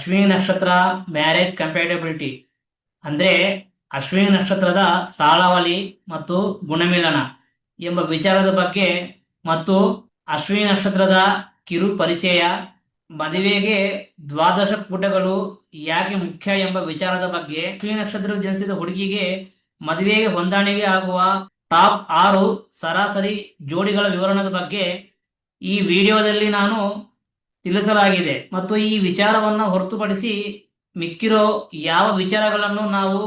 ಅಶ್ವಿನಿ ನಕ್ಷತ್ರ marriage compatibility ಅಂದ್ರೆ ಅಶ್ವಿನಿ ನಕ್ಷತ್ರದ ಸಾಳವಳಿ ಮತ್ತು ಗುಣಮಿಲನ ಎಂಬ ವಿಚಾರದ ಬಗ್ಗೆ ಮತ್ತು ಅಶ್ವಿನಿ ನಕ್ಷತ್ರದ ಕಿರು ಪರಿಚಯ, ಮದುವೆಗೆ ದ್ವಾದಶ ಕೂಟಗಳು ಯಾಕೆ ಮುಖ್ಯ ಎಂಬ ವಿಚಾರದ ಬಗ್ಗೆ, ಅಶ್ವಿನಿ ನಕ್ಷತ್ರ ಜನಿಸಿದ ಹುಡುಗಿಗೆ ಮದುವೆಗೆ ಹೊಂದಾಣಿಕೆ ಆಗುವ ಟಾಪ್ 6 ಸರಾಸರಿ ಜೋಡಿಗಳ ವಿವರಣದ ಬಗ್ಗೆ ಈ ವಿಡಿಯೋದಲ್ಲಿ ನಾನು ತಿಳಿಸಲಾಗಿದೆ. ಮತ್ತು ಈ ವಿಚಾರವನ್ನು ಹೊರತುಪಡಿಸಿ ಮಿಕ್ಕಿರೋ ಯಾವ ವಿಚಾರಗಳನ್ನು ನಾವು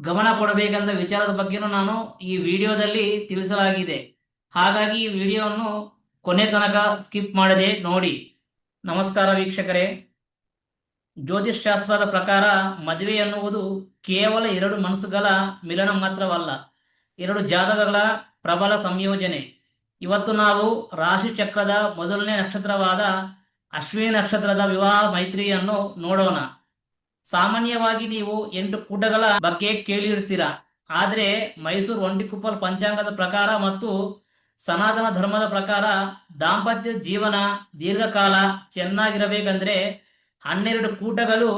ಗಮನ ಕೊಡಬೇಕೆಂದ ವಿಚಾರದ ಬಗ್ಗೆನೂ ನಾನು ಈ ವಿಡಿಯೋದಲ್ಲಿ ತಿಳಿಸಲಾಗಿದೆ. ಹಾಗಾಗಿ ಈ ವಿಡಿಯೋವನ್ನು ಕೊನೆ ತನಕ ಸ್ಕಿಪ್ ಮಾಡದೆ ನೋಡಿ. ನಮಸ್ಕಾರ ವೀಕ್ಷಕರೇ. ಜ್ಯೋತಿಷ್ ಶಾಸ್ತ್ರದ ಪ್ರಕಾರ ಮದುವೆ ಎನ್ನುವುದು ಕೇವಲ 2 ಮನಸ್ಸುಗಳ ಮಿಲನ ಮಾತ್ರವಲ್ಲ, 2 ಜಾತಕಗಳ ಪ್ರಬಲ ಸಂಯೋಜನೆ. ಇವತ್ತು ನಾವು ರಾಶಿ ಚಕ್ರದ ಮೊದಲನೇ ನಕ್ಷತ್ರವಾದ ಅಶ್ವಿನಿ ನಕ್ಷತ್ರದ ವಿವಾಹ ಮೈತ್ರಿಯನ್ನು ನೋಡೋಣ. ಸಾಮಾನ್ಯವಾಗಿ ನೀವು 8 ಕೂಟಗಳ ಬಗ್ಗೆ ಕೇಳಿರ್ತೀರ. ಆದರೆ ಮೈಸೂರು ಒಂಟಿಕೊಪ್ಪಲ್ ಪಂಚಾಂಗದ ಪ್ರಕಾರ ಮತ್ತು ಸನಾತನ ಧರ್ಮದ ಪ್ರಕಾರ ದಾಂಪತ್ಯ ಜೀವನ ದೀರ್ಘಕಾಲ ಚೆನ್ನಾಗಿರಬೇಕಂದ್ರೆ 12 ಕೂಟಗಳು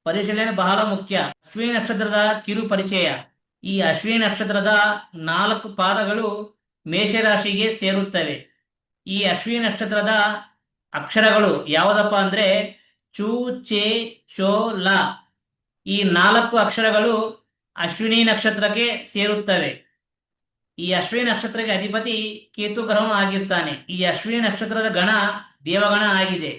ಪರಿಶೀಲನೆ ಬಹಳ ಮುಖ್ಯ. ಅಶ್ವಿನಿ ನಕ್ಷತ್ರದ ಕಿರು ಪರಿಚಯ. ಈ ಅಶ್ವಿನಿ ನಕ್ಷತ್ರದ 4 ಪಾದಗಳು ಮೇಷರಾಶಿಗೆ ಸೇರುತ್ತವೆ. ಈ ಅಶ್ವಿನಿ ನಕ್ಷತ್ರದ ಅಕ್ಷರಗಳು ಯಾವುದಪ್ಪ ಅಂದ್ರೆ ಚೂ, ಚೇ, ಚೋ, ಲ. ಈ 4 ಅಕ್ಷರಗಳು ಅಶ್ವಿನಿ ನಕ್ಷತ್ರಕ್ಕೆ ಸೇರುತ್ತವೆ. ಈ ಅಶ್ವಿನಿ ನಕ್ಷತ್ರಕ್ಕೆ ಅಧಿಪತಿ ಕೇತು ಗ್ರಹನು ಆಗಿರ್ತಾನೆ. ಈ ಅಶ್ವಿನಿ ನಕ್ಷತ್ರದ ಗಣ ದೇವಗಣ ಆಗಿದೆ.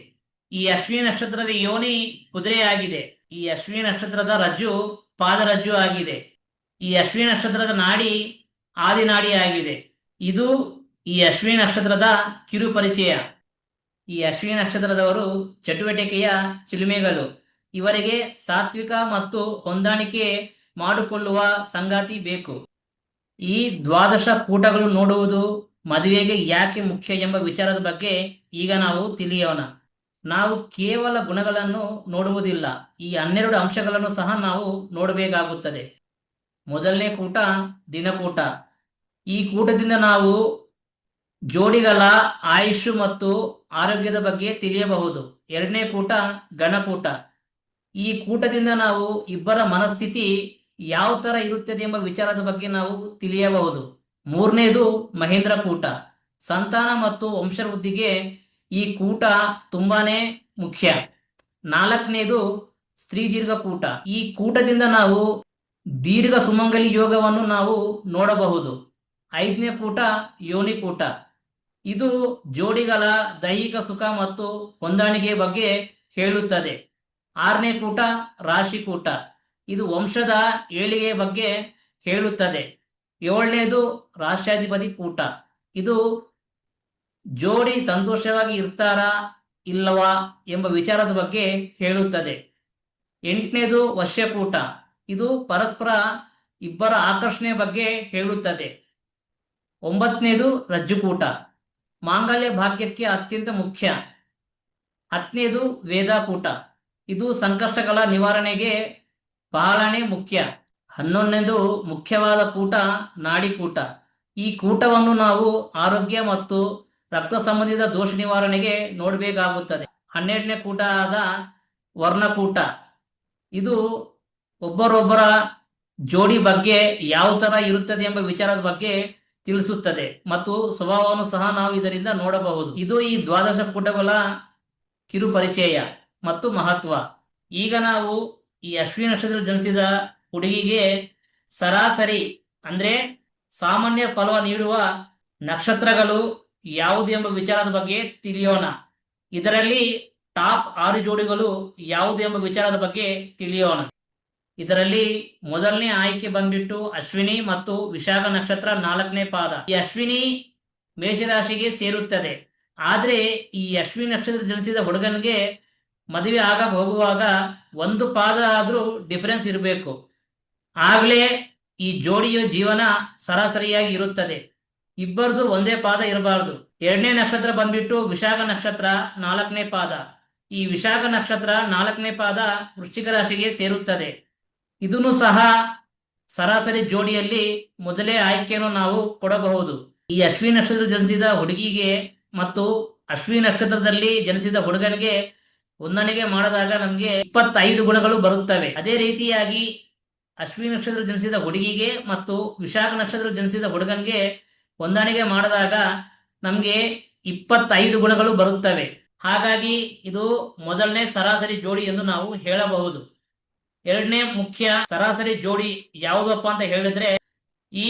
ಈ ಅಶ್ವಿನಿ ನಕ್ಷತ್ರದ ಯೋನಿ ಕುದುರೆ ಆಗಿದೆ. ಈ ಅಶ್ವಿನಿ ನಕ್ಷತ್ರದ ರಜ್ಜು ಪಾದರಜ್ಜು ಆಗಿದೆ. ಈ ಅಶ್ವಿನಿ ನಕ್ಷತ್ರದ ನಾಡಿ ಆದಿನಾಡಿ ಆಗಿದೆ. ಇದು ಈ ಅಶ್ವಿನಿ ನಕ್ಷತ್ರದ ಕಿರು ಪರಿಚಯ. ಈ ಅಶ್ವಿನಿ ನಕ್ಷತ್ರದವರು ಚಟುವಟಿಕೆಯ ಚಿಲುಮೆಗಳು. ಇವರಿಗೆ ಸಾತ್ವಿಕ ಮತ್ತು ಹೊಂದಾಣಿಕೆ ಮಾಡಿಕೊಳ್ಳುವ ಸಂಗಾತಿ ಬೇಕು. ಈ ದ್ವಾದಶ ಕೂಟಗಳು ನೋಡುವುದು ಮದುವೆಗೆ ಯಾಕೆ ಮುಖ್ಯ ಎಂಬ ವಿಚಾರದ ಬಗ್ಗೆ ಈಗ ನಾವು ತಿಳಿಯೋಣ. ನಾವು ಕೇವಲ ಗುಣಗಳನ್ನು ನೋಡುವುದಿಲ್ಲ, ಈ 12 ಅಂಶಗಳನ್ನು ಸಹ ನಾವು ನೋಡಬೇಕಾಗುತ್ತದೆ. ಮೊದಲನೇ ಕೂಟ ದಿನಕೂಟ. ಈ ಕೂಟದಿಂದ ನಾವು ಜೋಡಿಗಳ ಆಯುಷ್ ಮತ್ತು ಆರೋಗ್ಯದ ಬಗ್ಗೆ ತಿಳಿಯಬಹುದು. 2ನೇ ಕೂಟ ಗಣಕೂಟ. ಈ ಕೂಟದಿಂದ ನಾವು ಇಬ್ಬರ ಮನಸ್ಥಿತಿ ಯಾವ ತರ ಇರುತ್ತದೆ ಎಂಬ ವಿಚಾರದ ಬಗ್ಗೆ ನಾವು ತಿಳಿಯಬಹುದು. 3ನೇದು ಮಹೇಂದ್ರ ಕೂಟ. ಸಂತಾನ ಮತ್ತು ವಂಶವೃದ್ಧಿಗೆ ಈ ಕೂಟ ತುಂಬಾನೇ ಮುಖ್ಯ. 4ನೇದು ಸ್ತ್ರೀ ದೀರ್ಘ ಕೂಟ. ಈ ಕೂಟದಿಂದ ನಾವು ದೀರ್ಘ ಸುಮಂಗಲಿ ಯೋಗವನ್ನು ನಾವು ನೋಡಬಹುದು. 5ನೇ ಕೂಟ ಯೋನಿ ಕೂಟ. ಇದು ಜೋಡಿಗಳ ದೈಹಿಕ ಸುಖ ಮತ್ತು ಹೊಂದಾಣಿಕೆ ಬಗ್ಗೆ ಹೇಳುತ್ತದೆ. 6ನೇ ಕೂಟ ರಾಶಿ ಕೂಟ. ಇದು ವಂಶದ ಏಳಿಗೆ ಬಗ್ಗೆ ಹೇಳುತ್ತದೆ. 7ನೇದು ರಾಷ್ಟ್ರಾಧಿಪತಿ ಕೂಟ. ಇದು ಜೋಡಿ ಸಂತೋಷವಾಗಿ ಇರ್ತಾರಾ ಇಲ್ಲವಾ ಎಂಬ ವಿಚಾರದ ಬಗ್ಗೆ ಹೇಳುತ್ತದೆ. 8ನೇದು ವಶ್ಯಕೂಟ. ಇದು ಪರಸ್ಪರ ಇಬ್ಬರ ಆಕರ್ಷಣೆ ಬಗ್ಗೆ ಹೇಳುತ್ತದೆ. 9ನೇದು ರಜ್ಜುಕೂಟ. ಮಾಂಗಲ್ಯ ಭಾಗ್ಯಕ್ಕೆ ಅತ್ಯಂತ ಮುಖ್ಯ. 10ನೇದು ವೇದಾಕೂಟ. ಇದು ಸಂಕಷ್ಟಗಳ ನಿವಾರಣೆಗೆ ಬಹಳನೇ ಮುಖ್ಯ. 11ನೇದು ಮುಖ್ಯವಾದ ಕೂಟ ನಾಡಿಕೂಟ. ಈ ಕೂಟವನ್ನು ನಾವು ಆರೋಗ್ಯ ಮತ್ತು ರಕ್ತ ಸಂಬಂಧಿತ ದೋಷ ನಿವಾರಣೆಗೆ ನೋಡಬೇಕಾಗುತ್ತದೆ. 12ನೇ ಕೂಟ ಆದ ವರ್ಣಕೂಟ. ಇದು ಒಬ್ಬರೊಬ್ಬರ ಜೋಡಿ ಬಗ್ಗೆ ಯಾವ ತರ ಇರುತ್ತದೆ ಎಂಬ ವಿಚಾರದ ಬಗ್ಗೆ ತಿಳಿಸುತ್ತದೆ ಮತ್ತು ಸ್ವಭಾವವನ್ನು ಸಹ ನಾವು ಇದರಿಂದ ನೋಡಬಹುದು. ಇದು ಈ ದ್ವಾದಶ ಕೂಟಗಳ ಕಿರು ಪರಿಚಯ ಮತ್ತು ಮಹತ್ವ. ಈಗ ನಾವು ಈ ಅಶ್ವಿನಿ ನಕ್ಷತ್ರ ಜನಿಸಿದ ಹುಡುಗಿಗೆ ಸರಾಸರಿ ಅಂದ್ರೆ ಸಾಮಾನ್ಯ ಫಲ ನೀಡುವ ನಕ್ಷತ್ರಗಳು ಯಾವುದು ಎಂಬ ವಿಚಾರದ ಬಗ್ಗೆ ತಿಳಿಯೋಣ. ಇದರಲ್ಲಿ ಟಾಪ್ 6 ಜೋಡಿಗಳು ಯಾವುದು ಎಂಬ ವಿಚಾರದ ಬಗ್ಗೆ ತಿಳಿಯೋಣ. ಇದರಲ್ಲಿ ಮೊದಲನೇ ಆಯ್ಕೆ ಬಂದ್ಬಿಟ್ಟು ಅಶ್ವಿನಿ ಮತ್ತು ವಿಶಾಖ ನಕ್ಷತ್ರ 4ನೇ ಪಾದ. ಈ ಅಶ್ವಿನಿ ಮೇಷರಾಶಿಗೆ ಸೇರುತ್ತದೆ. ಆದ್ರೆ ಈ ಅಶ್ವಿನಿ ನಕ್ಷತ್ರ ಜನಿಸಿದ ಹುಡುಗನಿಗೆ ಮದುವೆ ಆಗ ಹೋಗುವಾಗ 1 ಪಾದ ಆದ್ರೂ ಡಿಫರೆನ್ಸ್ ಇರಬೇಕು. ಆಗ್ಲೇ ಈ ಜೋಡಿಯ ಜೀವನ ಸರಾಸರಿಯಾಗಿ ಇರುತ್ತದೆ. ಇಬ್ಬರದು ಒಂದೇ ಪಾದ ಇರಬಾರದು. 2ನೇ ನಕ್ಷತ್ರ ಬಂದ್ಬಿಟ್ಟು ವಿಶಾಖ ನಕ್ಷತ್ರ 4ನೇ ಪಾದ. ಈ ವಿಶಾಖ ನಕ್ಷತ್ರ 4ನೇ ಪಾದ ವೃಶ್ಚಿಕ ರಾಶಿಗೆ ಸೇರುತ್ತದೆ. ಇದನ್ನು ಸಹ ಸರಾಸರಿ ಜೋಡಿಯಲ್ಲಿ ಮೊದಲೇ ಆಯ್ಕೆಯನ್ನು ನಾವು ಕೊಡಬಹುದು. ಈ ಅಶ್ವಿನಿ ನಕ್ಷತ್ರ ಜನಿಸಿದ ಹುಡುಗಿಗೆ ಮತ್ತು ಅಶ್ವಿನಿ ನಕ್ಷತ್ರದಲ್ಲಿ ಜನಿಸಿದ ಹುಡುಗನಿಗೆ ಹೊಂದಾಣಿಕೆ ಮಾಡಿದಾಗ ನಮಗೆ 25 ಗುಣಗಳು ಬರುತ್ತವೆ. ಅದೇ ರೀತಿಯಾಗಿ ಅಶ್ವಿನಿ ನಕ್ಷತ್ರ ಜನಿಸಿದ ಹುಡುಗಿಗೆ ಮತ್ತು ವಿಶಾಖ ನಕ್ಷತ್ರ ಜನಿಸಿದ ಹುಡುಗನಿಗೆ ಹೊಂದಾಣಿಕೆ ಮಾಡಿದಾಗ ನಮಗೆ 25 ಗುಣಗಳು ಬರುತ್ತವೆ. ಹಾಗಾಗಿ ಇದು ಮೊದಲನೇ ಸರಾಸರಿ ಜೋಡಿ ಎಂದು ನಾವು ಹೇಳಬಹುದು. ಎರಡನೇ ಮುಖ್ಯ ಸರಾಸರಿ ಜೋಡಿ ಯಾವುದಪ್ಪ ಅಂತ ಹೇಳಿದ್ರೆ, ಈ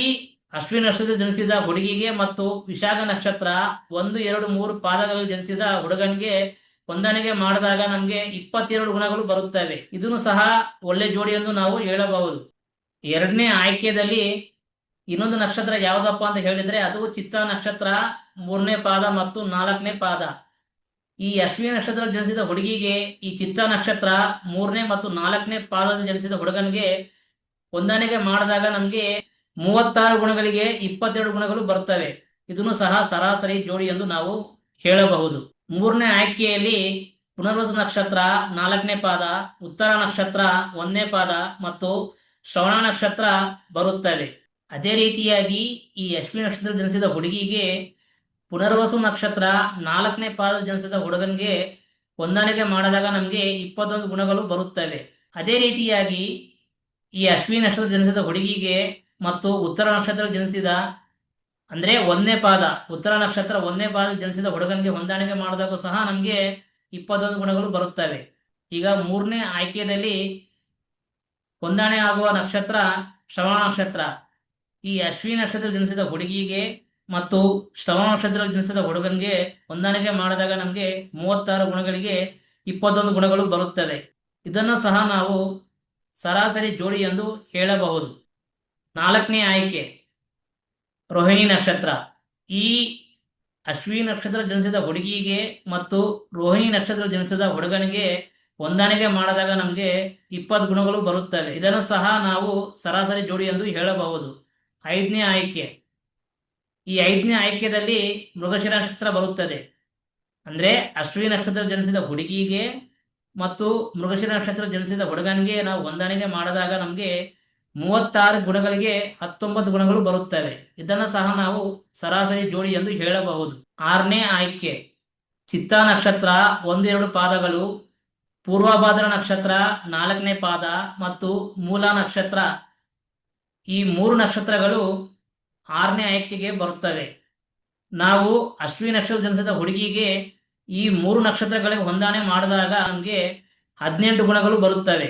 ಅಶ್ವಿನಿ ನಕ್ಷತ್ರ ಜನಿಸಿದ ಹುಡುಗಿಗೆ ಮತ್ತು ವಿಶಾಖ ನಕ್ಷತ್ರ 1, 2, 3 ಪಾದಗಳಲ್ಲಿ ಜನಿಸಿದ ಹುಡುಗನಿಗೆ ಹೊಂದಾಣಿಕೆ ಮಾಡಿದಾಗ ನಮಗೆ 22 ಗುಣಗಳು ಬರುತ್ತವೆ. ಇದನ್ನು ಸಹ ಒಳ್ಳೆ ಜೋಡಿ ಎಂದು ನಾವು ಹೇಳಬಹುದು. ಎರಡನೇ ಆಯ್ಕೆಯಲ್ಲಿ ಇನ್ನೊಂದು ನಕ್ಷತ್ರ ಯಾವುದಪ್ಪ ಅಂತ ಹೇಳಿದ್ರೆ ಅದು ಚಿತ್ತಾ ನಕ್ಷತ್ರ 3ನೇ ಪಾದ ಮತ್ತು 4ನೇ ಪಾದ. ಈ ಅಶ್ವಿನಿ ನಕ್ಷತ್ರ ಜನಿಸಿದ ಹುಡುಗಿಗೆ ಈ ಚಿತ್ತಾ ನಕ್ಷತ್ರ 3ನೇ ಮತ್ತು 4ನೇ ಪಾದದಲ್ಲಿ ಜನಿಸಿದ ಹುಡುಗನಿಗೆ ಹೊಂದಾಣಿಕೆ ಮಾಡಿದಾಗ ನಮಗೆ 36 ಗುಣಗಳಿಗೆ 22 ಗುಣಗಳು ಬರ್ತವೆ. ಇದನ್ನು ಸಹ ಸರಾಸರಿ ಜೋಡಿ ಎಂದು ನಾವು ಹೇಳಬಹುದು. ಮೂರನೇ ಆಯ್ಕೆಯಲ್ಲಿ ಪುನರ್ವಸು ನಕ್ಷತ್ರ 4ನೇ ಪಾದ, ಉತ್ತರ ನಕ್ಷತ್ರ 1ನೇ ಪಾದ ಮತ್ತು ಶ್ರವಣ ನಕ್ಷತ್ರ ಬರುತ್ತವೆ. ಅದೇ ರೀತಿಯಾಗಿ ಈ ಅಶ್ವಿನಿ ನಕ್ಷತ್ರ ಜನಿಸಿದ ಹುಡುಗಿಗೆ ಪುನರ್ವಸು ನಕ್ಷತ್ರ 4ನೇ ಪಾದ ಜನಿಸಿದ ಹುಡುಗನಿಗೆ ಹೊಂದಾಣಿಕೆ ಮಾಡಿದಾಗ ನಮಗೆ 21 ಗುಣಗಳು ಬರುತ್ತವೆ. ಅದೇ ರೀತಿಯಾಗಿ ಈ ಅಶ್ವಿನಿ ನಕ್ಷತ್ರ ಜನಿಸಿದ ಹುಡುಗಿಗೆ ಮತ್ತು ಉತ್ತರ ನಕ್ಷತ್ರ ಜನಿಸಿದ ಅಂದ್ರೆ 1ನೇ ಪಾದ, ಉತ್ತರ ನಕ್ಷತ್ರ 1ನೇ ಪಾದ ಜನಿಸಿದ ಹುಡುಗನಿಗೆ ಹೊಂದಾಣಿಕೆ ಮಾಡಿದಾಗ ಸಹ ನಮಗೆ 21 ಗುಣಗಳು ಬರುತ್ತವೆ. ಈಗ ಮೂರನೇ ಆಯ್ಕೆಯಲ್ಲಿ ಹೊಂದಾಣೆ ಆಗುವ ನಕ್ಷತ್ರ ಶ್ರವಣ ನಕ್ಷತ್ರ. ಈ ಅಶ್ವಿನಿ ನಕ್ಷತ್ರ ಜನಿಸಿದ ಹುಡುಗಿಗೆ ಮತ್ತು ಶ್ರವಣ ನಕ್ಷತ್ರ ಜನಿಸಿದ ಹುಡುಗನಿಗೆ ಹೊಂದಾಣಿಕೆ ಮಾಡಿದಾಗ ನಮಗೆ 36 ಗುಣಗಳಿಗೆ 21 ಗುಣಗಳು ಬರುತ್ತವೆ. ಇದನ್ನು ಸಹ ನಾವು ಸರಾಸರಿ ಜೋಡಿ ಎಂದು ಹೇಳಬಹುದು. ನಾಲ್ಕನೇ ಆಯ್ಕೆ ರೋಹಿಣಿ ನಕ್ಷತ್ರ. ಈ ಅಶ್ವಿನಿ ನಕ್ಷತ್ರ ಜನಿಸಿದ ಹುಡುಗಿಗೆ ಮತ್ತು ರೋಹಿಣಿ ನಕ್ಷತ್ರ ಜನಿಸಿದ ಹುಡುಗನಿಗೆ ಹೊಂದಾಣಿಕೆ ಮಾಡಿದಾಗ ನಮಗೆ 20 ಗುಣಗಳು ಬರುತ್ತವೆ. ಇದನ್ನು ಸಹ ನಾವು ಸರಾಸರಿ ಜೋಡಿ ಎಂದು ಹೇಳಬಹುದು. ಐದನೇ ಆಯ್ಕೆ. ಈ ಐದನೇ ಆಯ್ಕೆಯಲ್ಲಿ ಮೃಗಶಿರ ನಕ್ಷತ್ರ ಬರುತ್ತದೆ. ಅಂದ್ರೆ ಅಶ್ವಿನಿ ನಕ್ಷತ್ರ ಜನಿಸಿದ ಹುಡುಗಿಗೆ ಮತ್ತು ಮೃಗಶಿರ ನಕ್ಷತ್ರ ಜನಿಸಿದ ಹುಡುಗನಿಗೆ ನಾವು ಹೊಂದಾಣಿಕೆ ಮಾಡಿದಾಗ ನಮಗೆ 36 ಗುಣಗಳಿಗೆ 19 ಗುಣಗಳು ಬರುತ್ತವೆ. ಇದನ್ನು ಸಹ ನಾವು ಸರಾಸರಿ ಜೋಡಿ ಎಂದು ಹೇಳಬಹುದು. ಆರನೇ ಆಯ್ಕೆ ಚಿತ್ತಾ ನಕ್ಷತ್ರ 1, 2 ಪಾದಗಳು, ಪೂರ್ವಭಾದ್ರ ನಕ್ಷತ್ರ 4ನೇ ಪಾದ ಮತ್ತು ಮೂಲ ನಕ್ಷತ್ರ, ಈ 3 ನಕ್ಷತ್ರಗಳು 6ನೇ ಆಯ್ಕೆಗೆ ಬರುತ್ತವೆ. ನಾವು ಅಶ್ವಿನಿ ನಕ್ಷತ್ರ ಜನಿಸಿದ ಹುಡುಗಿಗೆ ಈ 3 ನಕ್ಷತ್ರಗಳಿಗೆ ಹೊಂದಾಣೆ ಮಾಡಿದಾಗ ನಮಗೆ 18 ಗುಣಗಳು ಬರುತ್ತವೆ.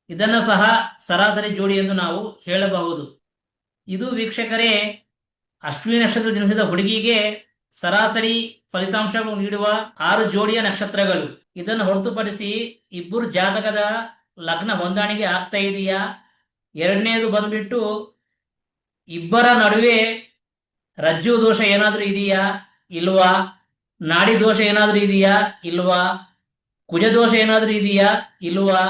ಇದನ್ನು ಸಹ ಸರಾಸರಿ ಜೋಡಿ ಎಂದು ನಾವು ಹೇಳಬಹುದು. ಇದು ವೀಕ್ಷಕರೇ ಅಶ್ವಿನಿ ನಕ್ಷತ್ರ ಜನಿಸಿದ ಹುಡುಗಿಗೆ ಸರಾಸರಿ ಫಲಿತಾಂಶಗಳು ನೀಡುವ 6 ಜೋಡಿಯ ನಕ್ಷತ್ರಗಳು. ಇದನ್ನು ಹೊರತುಪಡಿಸಿ ಇಬ್ಬರು ಜಾತಕದ ಲಗ್ನ ಹೊಂದಾಣಿಕೆ ಆಗ್ತಾ ಇದೆಯಾ, ಎರಡನೇದು ಬಂದ್ಬಿಟ್ಟು ಇಬ್ಬರ ನಡುವೆ ರಜ್ಜು ದೋಷ ಏನಾದರೂ ಇದೆಯಾ ಇಲ್ವಾ, ನಾಡಿ ದೋಷ ಏನಾದರೂ ಇದೆಯಾ ಇಲ್ವಾ, ಕುಜ ದೋಷ ಏನಾದರೂ ಇದೆಯಾ ಇಲ್ವಾ,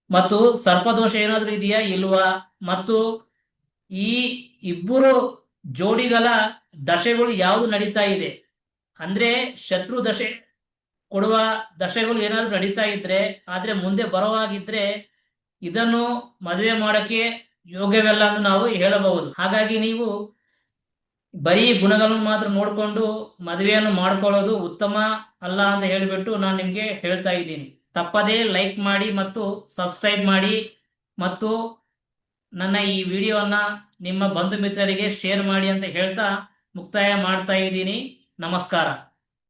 ಮತ್ತು ಸರ್ಪದೋಷ ಏನಾದರೂ ಇದೆಯಾ ಇಲ್ವಾ, ಮತ್ತು ಈ ಇಬ್ಬರು ಜೋಡಿಗಳ ದಶೆಗಳು ಯಾವುದು ನಡೀತಾ ಇದೆ, ಅಂದ್ರೆ ಶತ್ರು ದಶೆ ಕೊಡುವ ದಶೆಗಳು ಏನಾದರೂ ನಡೀತಾ ಇದ್ರೆ, ಆದ್ರೆ ಮುಂದೆ ಬರುವಾಗಿದ್ರೆ ಇದನ್ನು ಮದುವೆ ಮಾಡಕ್ಕೆ ಯೋಗ್ಯವಲ್ಲ ಎಂದು ನಾವು ಹೇಳಬಹುದು. ಹಾಗಾಗಿ ನೀವು ಬರೀ ಗುಣಗಳನ್ನು ಮಾತ್ರ ನೋಡಿಕೊಂಡು ಮದುವೆಯನ್ನು ಮಾಡ್ಕೊಳ್ಳೋದು ಉತ್ತಮ ಅಲ್ಲ ಅಂತ ಹೇಳಿಬಿಟ್ಟು ನಾನು ನಿಮ್ಗೆ ಹೇಳ್ತಾ ಇದ್ದೀನಿ. ತಪ್ಪದೇ ಲೈಕ್ ಮಾಡಿ ಮತ್ತು ಸಬ್ಸ್ಕ್ರೈಬ್ ಮಾಡಿ ಮತ್ತು ನನ್ನ ಈ ವಿಡಿಯೋನ ನಿಮ್ಮ ಬಂಧು ಮಿತ್ರರಿಗೆ ಶೇರ್ ಮಾಡಿ ಅಂತ ಹೇಳ್ತಾ ಮುಕ್ತಾಯ ಮಾಡ್ತಾ ಇದ್ದೀನಿ. ನಮಸ್ಕಾರ.